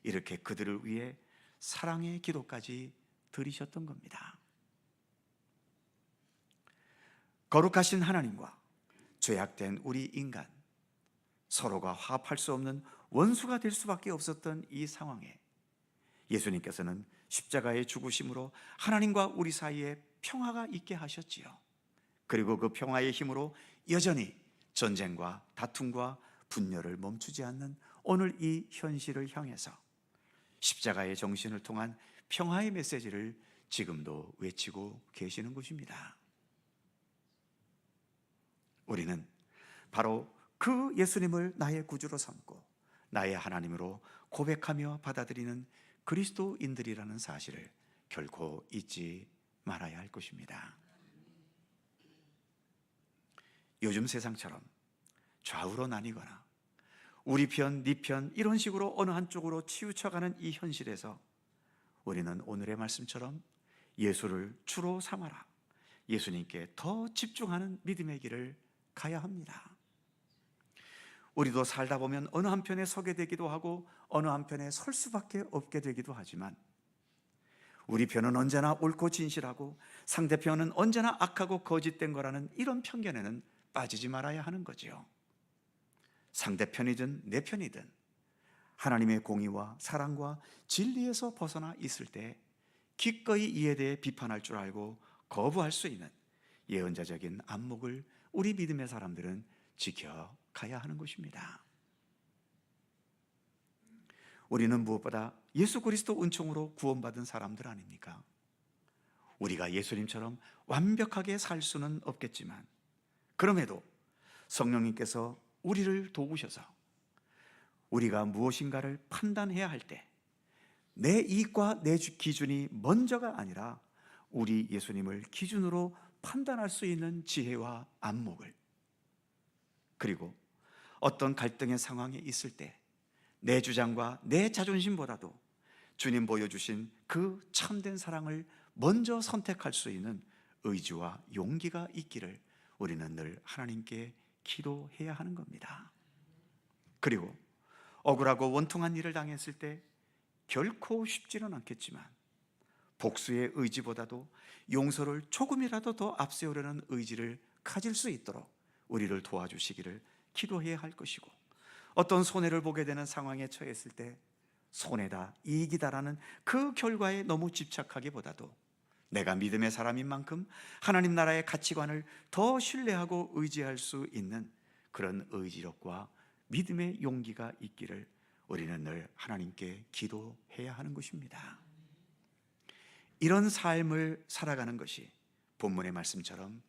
이렇게 그들을 위해 사랑의 기도까지 드리셨던 겁니다. 거룩하신 하나님과 죄악된 우리 인간, 서로가 화합할 수 없는 원수가 될 수밖에 없었던 이 상황에 예수님께서는 십자가의 죽으심으로 하나님과 우리 사이에 평화가 있게 하셨지요. 그리고 그 평화의 힘으로 여전히 전쟁과 다툼과 분열을 멈추지 않는 오늘 이 현실을 향해서 십자가의 정신을 통한 평화의 메시지를 지금도 외치고 계시는 것입니다. 우리는 바로 그 예수님을 나의 구주로 삼고 나의 하나님으로 고백하며 받아들이는 그리스도인들이라는 사실을 결코 잊지 말아야 할 것입니다. 요즘 세상처럼 좌우로 나뉘거나 우리 편, 네 편 이런 식으로 어느 한쪽으로 치우쳐가는 이 현실에서 우리는 오늘의 말씀처럼 예수를 주로 삼아라, 예수님께 더 집중하는 믿음의 길을 가야 합니다. 우리도 살다 보면 어느 한편에 서게 되기도 하고 어느 한편에 설 수밖에 없게 되기도 하지만 우리 편은 언제나 옳고 진실하고 상대편은 언제나 악하고 거짓된 거라는 이런 편견에는 빠지지 말아야 하는 거지요. 상대편이든 내 편이든 하나님의 공의와 사랑과 진리에서 벗어나 있을 때 기꺼이 이에 대해 비판할 줄 알고 거부할 수 있는 예언자적인 안목을 우리 믿음의 사람들은 지켜가야 하는 것입니다. 우리는 무엇보다 예수 그리스도 은총으로 구원받은 사람들 아닙니까? 우리가 예수님처럼 완벽하게 살 수는 없겠지만 그럼에도 성령님께서 우리를 도우셔서 우리가 무엇인가를 판단해야 할 때 내 이익과 내 기준이 먼저가 아니라 우리 예수님을 기준으로 판단할 수 있는 지혜와 안목을, 그리고 어떤 갈등의 상황에 있을 때 내 주장과 내 자존심보다도 주님 보여주신 그 참된 사랑을 먼저 선택할 수 있는 의지와 용기가 있기를 우리는 늘 하나님께 기도해야 하는 겁니다. 그리고 억울하고 원통한 일을 당했을 때 결코 쉽지는 않겠지만 복수의 의지보다도 용서를 조금이라도 더 앞세우려는 의지를 가질 수 있도록 우리를 도와주시기를 기도해야 할 것이고, 어떤 손해를 보게 되는 상황에 처했을 때 손해다, 이익이다라는 그 결과에 너무 집착하기보다도 내가 믿음의 사람인 만큼 하나님 나라의 가치관을 더 신뢰하고 의지할 수 있는 그런 의지력과 믿음의 용기가 있기를 우리는 늘 하나님께 기도해야 하는 것입니다. 이런 삶을 살아가는 것이 본문의 말씀처럼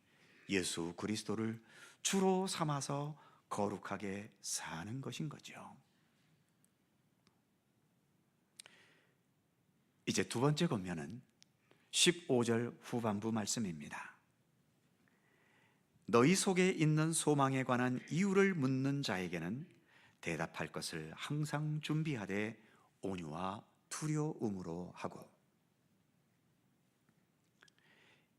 예수 그리스도를 주로 삼아서 거룩하게 사는 것인 거죠. 이제 두 번째 권면은 15절 후반부 말씀입니다. 너희 속에 있는 소망에 관한 이유를 묻는 자에게는 대답할 것을 항상 준비하되 온유와 두려움으로 하고.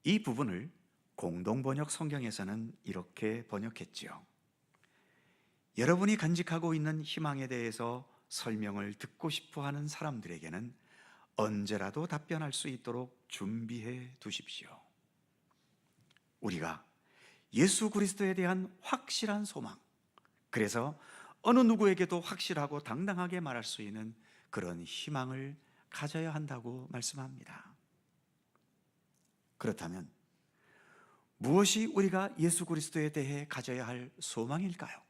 이 부분을 공동번역 성경에서는 이렇게 번역했지요. 여러분이 간직하고 있는 희망에 대해서 설명을 듣고 싶어 하는 사람들에게는 언제라도 답변할 수 있도록 준비해 두십시오. 우리가 예수 그리스도에 대한 확실한 소망, 그래서 어느 누구에게도 확실하고 당당하게 말할 수 있는 그런 희망을 가져야 한다고 말씀합니다. 그렇다면 무엇이 우리가 예수 그리스도에 대해 가져야 할 소망일까요?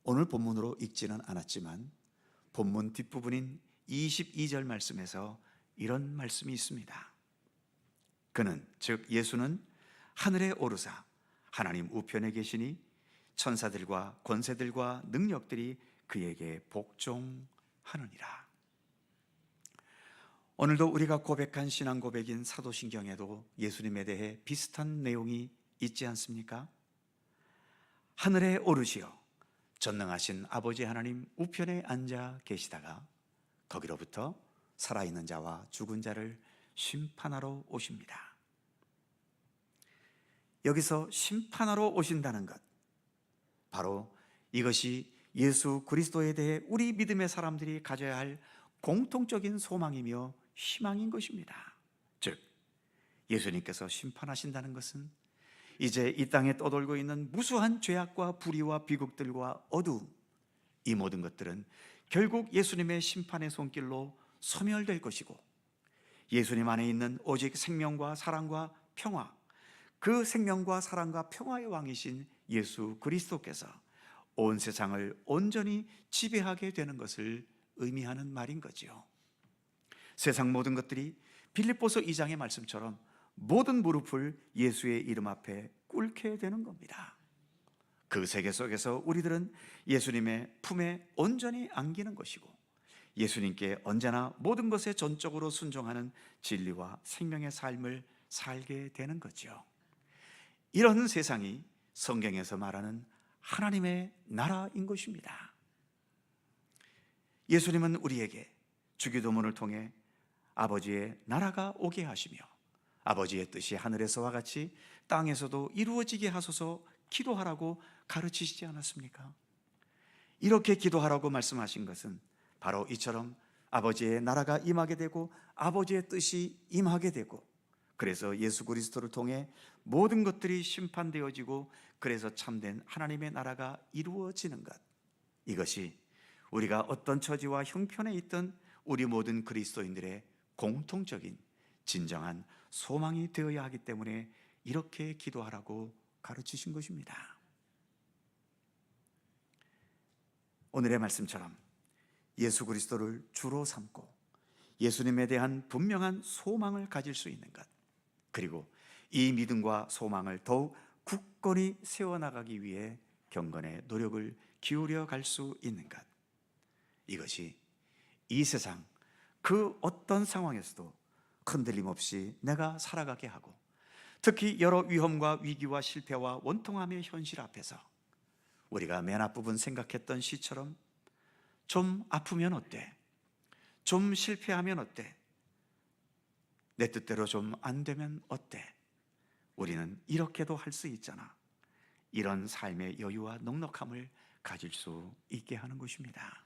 오늘 본문으로 읽지는 않았지만 본문 뒷부분인 22절 말씀에서 이런 말씀이 있습니다. 그는, 즉 예수는 하늘에 오르사 하나님 우편에 계시니 천사들과 권세들과 능력들이 그에게 복종하느니라. 오늘도 우리가 고백한 신앙 고백인 사도신경에도 예수님에 대해 비슷한 내용이 있지 않습니까? 하늘에 오르시어 전능하신 아버지 하나님 우편에 앉아 계시다가 거기로부터 살아있는 자와 죽은 자를 심판하러 오십니다. 여기서 심판하러 오신다는 것, 바로 이것이 예수 그리스도에 대해 우리 믿음의 사람들이 가져야 할 공통적인 소망이며 희망인 것입니다. 즉 예수님께서 심판하신다는 것은 이제 이 땅에 떠돌고 있는 무수한 죄악과 불의와 비극들과 어두움, 이 모든 것들은 결국 예수님의 심판의 손길로 소멸될 것이고, 예수님 안에 있는 오직 생명과 사랑과 평화, 그 생명과 사랑과 평화의 왕이신 예수 그리스도께서 온 세상을 온전히 지배하게 되는 것을 의미하는 말인 거지요. 세상 모든 것들이 빌립보서 2장의 말씀처럼 모든 무릎을 예수의 이름 앞에 꿇게 되는 겁니다. 그 세계 속에서 우리들은 예수님의 품에 온전히 안기는 것이고, 예수님께 언제나 모든 것에 전적으로 순종하는 진리와 생명의 삶을 살게 되는 거죠. 이런 세상이 성경에서 말하는 하나님의 나라인 것입니다. 예수님은 우리에게 주기도문을 통해 아버지의 나라가 오게 하시며 아버지의 뜻이 하늘에서와 같이 땅에서도 이루어지게 하소서 기도하라고 가르치시지 않았습니까? 이렇게 기도하라고 말씀하신 것은 바로 이처럼 아버지의 나라가 임하게 되고 아버지의 뜻이 임하게 되고, 그래서 예수 그리스도를 통해 모든 것들이 심판되어지고, 그래서 참된 하나님의 나라가 이루어지는 것, 이것이 우리가 어떤 처지와 형편에 있던 우리 모든 그리스도인들의 공통적인 진정한 소망이 되어야 하기 때문에 이렇게 기도하라고 가르치신 것입니다. 오늘의 말씀처럼 예수 그리스도를 주로 삼고 예수님에 대한 분명한 소망을 가질 수 있는 것, 그리고 이 믿음과 소망을 더욱 굳건히 세워나가기 위해 경건의 노력을 기울여 갈 수 있는 것, 이것이 이 세상 그 어떤 상황에서도 흔들림 없이 내가 살아가게 하고, 특히 여러 위험과 위기와 실패와 원통함의 현실 앞에서 우리가 맨 앞부분 생각했던 시처럼 좀 아프면 어때? 좀 실패하면 어때? 내 뜻대로 좀 안 되면 어때? 우리는 이렇게도 할 수 있잖아. 이런 삶의 여유와 넉넉함을 가질 수 있게 하는 것입니다.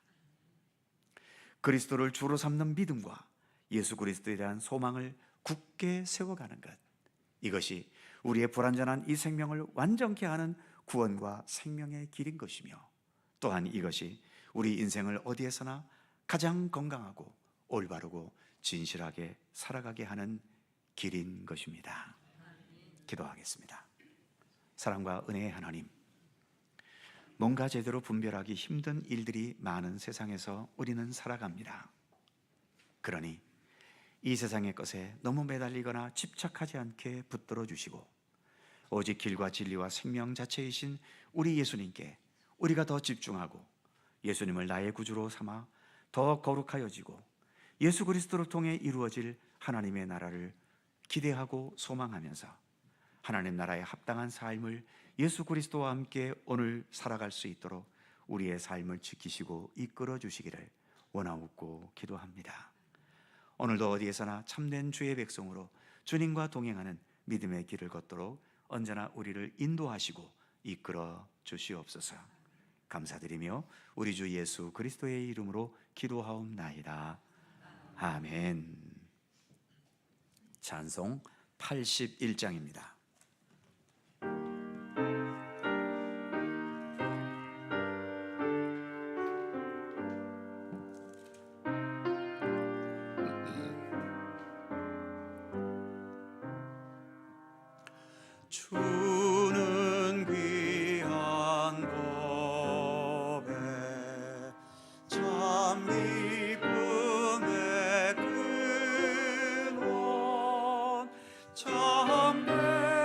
그리스도를 주로 삼는 믿음과 예수 그리스도에 대한 소망을 굳게 세워가는 것, 이것이 우리의 불완전한 이 생명을 완전케 하는 구원과 생명의 길인 것이며, 또한 이것이 우리 인생을 어디에서나 가장 건강하고 올바르고 진실하게 살아가게 하는 길인 것입니다. 기도하겠습니다. 사랑과 은혜의 하나님, 뭔가 제대로 분별하기 힘든 일들이 많은 세상에서 우리는 살아갑니다. 그러니 이 세상의 것에 너무 매달리거나 집착하지 않게 붙들어 주시고, 오직 길과 진리와 생명 자체이신 우리 예수님께 우리가 더 집중하고 예수님을 나의 구주로 삼아 더 거룩하여지고 예수 그리스도를 통해 이루어질 하나님의 나라를 기대하고 소망하면서 하나님 나라에 합당한 삶을 예수 그리스도와 함께 오늘 살아갈 수 있도록 우리의 삶을 지키시고 이끌어 주시기를 원하옵고 기도합니다. 오늘도 어디에서나 참된 주의 백성으로 주님과 동행하는 믿음의 길을 걷도록 언제나 우리를 인도하시고 이끌어 주시옵소서. 감사드리며 우리 주 예수 그리스도의 이름으로 기도하옵나이다. 아멘. 찬송 81장입니다. 주는 귀한 법에 참 기쁨의 근원 참된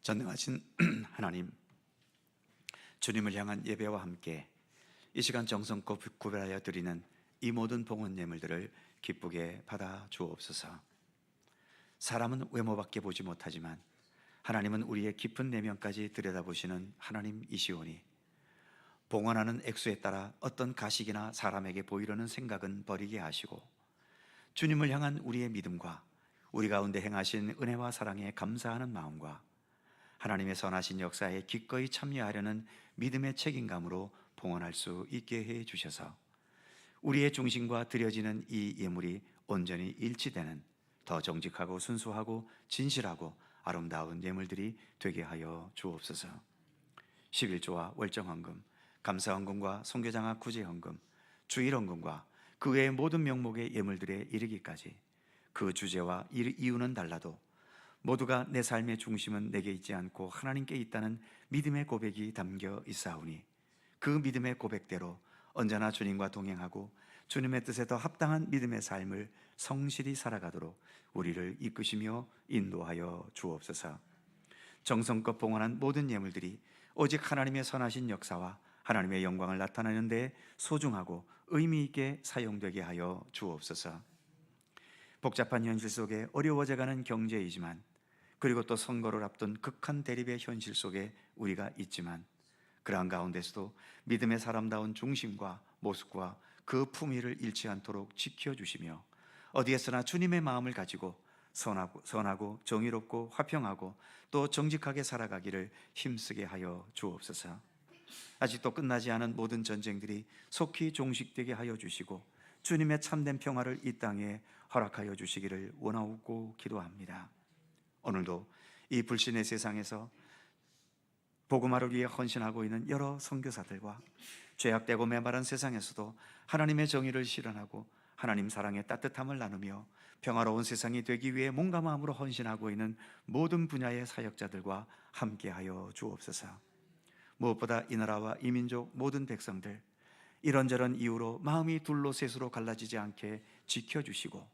전능하신 하나님, 주님을 향한 예배와 함께 이 시간 정성껏 구별하여 드리는 이 모든 봉헌 예물들을 기쁘게 받아 주옵소서. 사람은 외모밖에 보지 못하지만 하나님은 우리의 깊은 내면까지 들여다보시는 하나님이시오니 봉헌하는 액수에 따라 어떤 가식이나 사람에게 보이려는 생각은 버리게 하시고 주님을 향한 우리의 믿음과 우리 가운데 행하신 은혜와 사랑에 감사하는 마음과 하나님의 선하신 역사에 기꺼이 참여하려는 믿음의 책임감으로 봉헌할 수 있게 해 주셔서 우리의 중심과 드려지는 이 예물이 온전히 일치되는 더 정직하고 순수하고 진실하고 아름다운 예물들이 되게 하여 주옵소서. 11조와 월정헌금, 감사헌금과 선교장학 구제헌금, 주일헌금과 그 외의 모든 명목의 예물들에 이르기까지 그 주제와 이유는 달라도 모두가 내 삶의 중심은 내게 있지 않고 하나님께 있다는 믿음의 고백이 담겨 있사오니 그 믿음의 고백대로 언제나 주님과 동행하고 주님의 뜻에 더 합당한 믿음의 삶을 성실히 살아가도록 우리를 이끄시며 인도하여 주옵소서. 정성껏 봉헌한 모든 예물들이 오직 하나님의 선하신 역사와 하나님의 영광을 나타내는 데 소중하고 의미 있게 사용되게 하여 주옵소서. 복잡한 현실 속에 어려워져가는 경제이지만 그리고 또 선거를 앞둔 극한 대립의 현실 속에 우리가 있지만 그러한 가운데서도 믿음의 사람다운 중심과 모습과 그 품위를 잃지 않도록 지켜주시며 어디에서나 주님의 마음을 가지고 선하고 정의롭고 화평하고 또 정직하게 살아가기를 힘쓰게 하여 주옵소서. 아직도 끝나지 않은 모든 전쟁들이 속히 종식되게 하여 주시고 주님의 참된 평화를 이 땅에 허락하여 주시기를 원하고 기도합니다. 오늘도 이 불신의 세상에서 복음화를 위해 헌신하고 있는 여러 선교사들과 죄악되고 메마른 세상에서도 하나님의 정의를 실현하고 하나님 사랑의 따뜻함을 나누며 평화로운 세상이 되기 위해 몸과 마음으로 헌신하고 있는 모든 분야의 사역자들과 함께하여 주옵소서. 무엇보다 이 나라와 이 민족 모든 백성들 이런저런 이유로 마음이 둘로 셋으로 갈라지지 않게 지켜주시고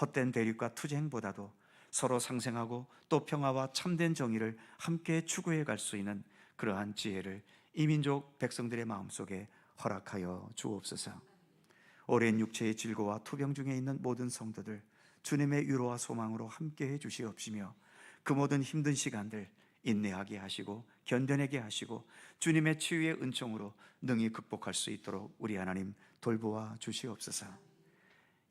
헛된 대립과 투쟁보다도 서로 상생하고 또 평화와 참된 정의를 함께 추구해 갈 수 있는 그러한 지혜를 이 민족 백성들의 마음속에 허락하여 주옵소서. 오랜 육체의 질고와 투병 중에 있는 모든 성도들 주님의 위로와 소망으로 함께 해 주시옵시며 그 모든 힘든 시간들 인내하게 하시고 견뎌내게 하시고 주님의 치유의 은총으로 능히 극복할 수 있도록 우리 하나님 돌보아 주시옵소서.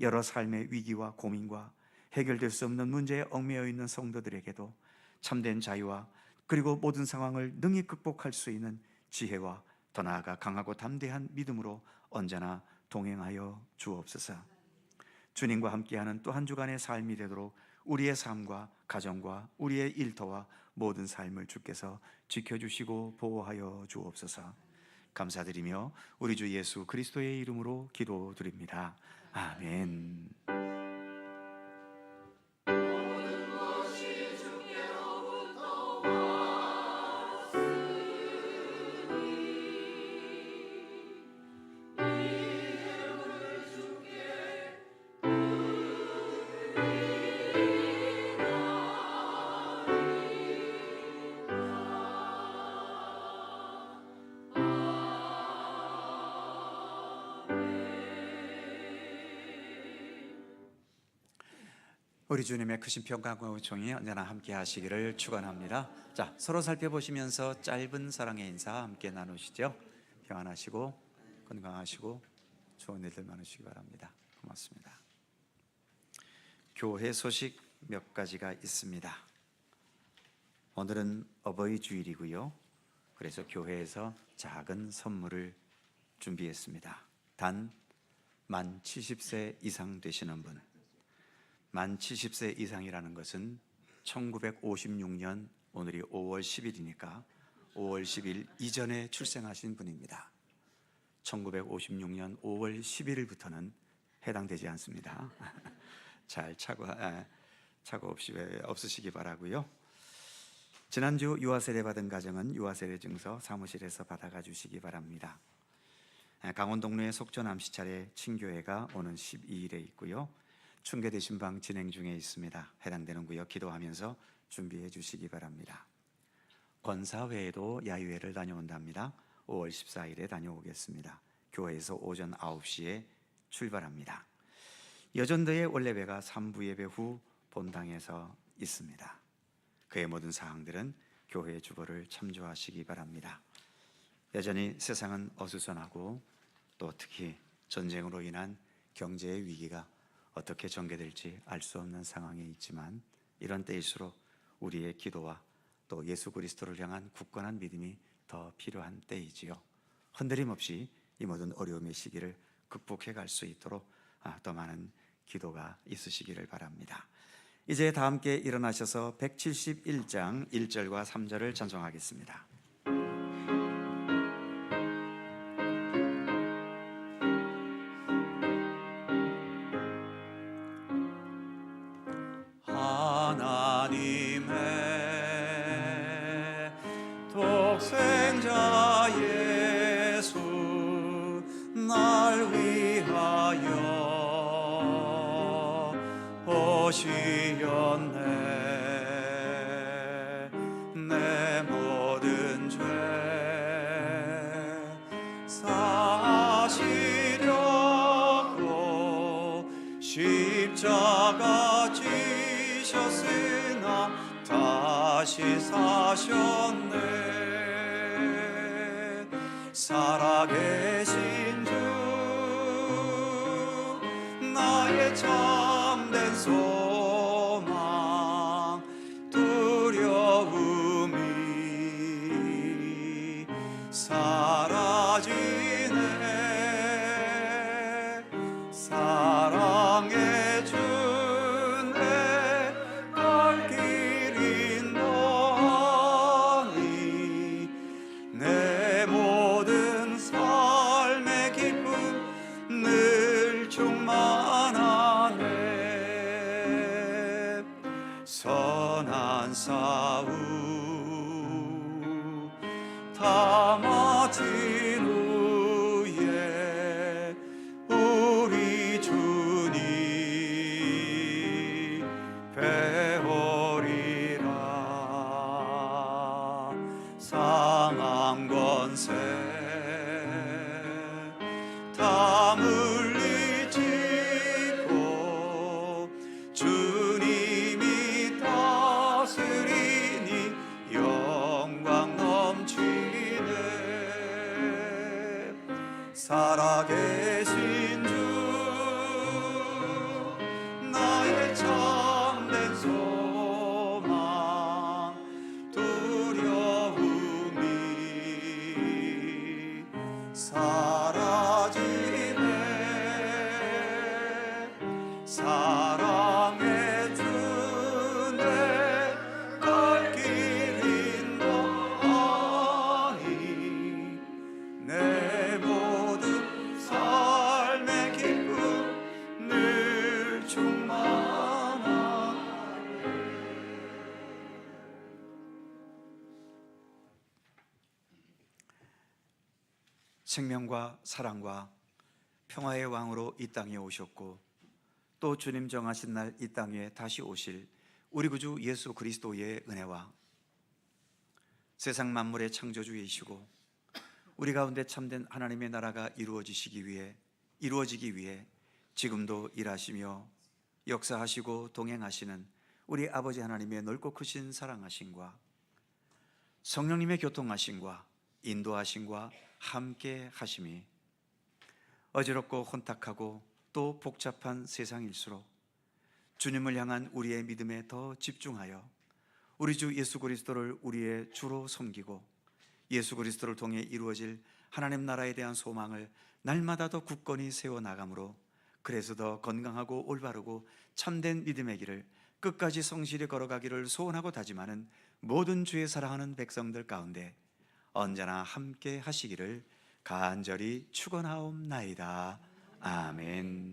여러 삶의 위기와 고민과 해결될 수 없는 문제에 얽매여 있는 성도들에게도 참된 자유와 그리고 모든 상황을 능히 극복할 수 있는 지혜와 더 나아가 강하고 담대한 믿음으로 언제나 동행하여 주옵소서. 주님과 함께하는 또 한 주간의 삶이 되도록 우리의 삶과 가정과 우리의 일터와 모든 삶을 주께서 지켜주시고 보호하여 주옵소서. 감사드리며 우리 주 예수 그리스도의 이름으로 기도드립니다. 아멘. 우리 주님의 크신 평강과 은총이 언제나 함께 하시기를 축원합니다. 자, 서로 살펴보시면서 짧은 사랑의 인사 함께 나누시죠. 평안하시고 건강하시고 좋은 일들 많으시기 바랍니다. 고맙습니다. 교회 소식 몇 가지가 있습니다. 오늘은 어버이 주일이고요. 그래서 교회에서 작은 선물을 준비했습니다. 단 만 70세 이상 되시는 분, 만 70세 이상이라는 것은 1956년 오늘이 5월 10일이니까 5월 10일 이전에 출생하신 분입니다. 1956년 5월 11일부터는 해당되지 않습니다. 잘 착오 없으시기 바라고요. 지난주 유아 세례 받은 가정은 유아 세례 증서 사무실에서 받아가 주시기 바랍니다. 강원 동로의 속전 암시차례 친교회가 오는 12일에 있고요. 충계 대신방 진행 중에 있습니다. 해당되는 구역 기도하면서 준비해 주시기 바랍니다. 권사회에도 야유회를 다녀온답니다. 5월 14일에 다녀오겠습니다. 교회에서 오전 9시에 출발합니다. 여전도의 원래배가 3부 예배 후 본당에서 있습니다. 그의 모든 사항들은 교회의 주보를 참조하시기 바랍니다. 여전히 세상은 어수선하고 또 특히 전쟁으로 인한 경제의 위기가 어떻게 전개될지 알 수 없는 상황에 있지만 이런 때일수록 우리의 기도와 또 예수 그리스도를 향한 굳건한 믿음이 더 필요한 때이지요. 흔들림 없이 이 모든 어려움의 시기를 극복해 갈 수 있도록 더 많은 기도가 있으시기를 바랍니다. 이제 다 함께 일어나셔서 171장 1절과 3절을 찬송하겠습니다. 하나님의 독생자 예수 날 위하여 오시었네. 내 모든 죄 사시려고 십자가 지셨으나 다시 사셨네. 살아계신 주 나의 참된 소망 두려움이 사라지네. 사랑의 주내 갈 길인 너니 내 모든 삶의 기쁨 늘 충만하네. 선한 싸움 다 마친 후에 우리 주님 배우리라. 상한 권세 다 물리치고 주님이 다스리니 영광 넘치네. 살아계신 주 나의 참된 소망 두려움이 사라지네. 사랑의 주내 갈 길인 너니 내 모든 삶의 기쁨 늘 충만하네. 생명과 사랑과 평화의 왕으로 이 땅에 오셨고 또 주님 정하신 날 이 땅에 다시 오실 우리 구주 예수 그리스도의 은혜와 세상 만물의 창조주이시고 우리 가운데 참된 하나님의 나라가 이루어지기 위해 지금도 일하시며 역사하시고 동행하시는 우리 아버지 하나님의 넓고 크신 사랑하심과 성령님의 교통하심과 인도하심과 함께 하심이 어지럽고 혼탁하고 또 복잡한 세상일수록 주님을 향한 우리의 믿음에 더 집중하여 우리 주 예수 그리스도를 우리의 주로 섬기고 예수 그리스도를 통해 이루어질 하나님 나라에 대한 소망을 날마다 더 굳건히 세워나가므로 그래서 더 건강하고 올바르고 참된 믿음의 길을 끝까지 성실히 걸어가기를 소원하고 다짐하는 모든 주의 사랑하는 백성들 가운데 언제나 함께 하시기를 간절히 축원하옵나이다. 아멘.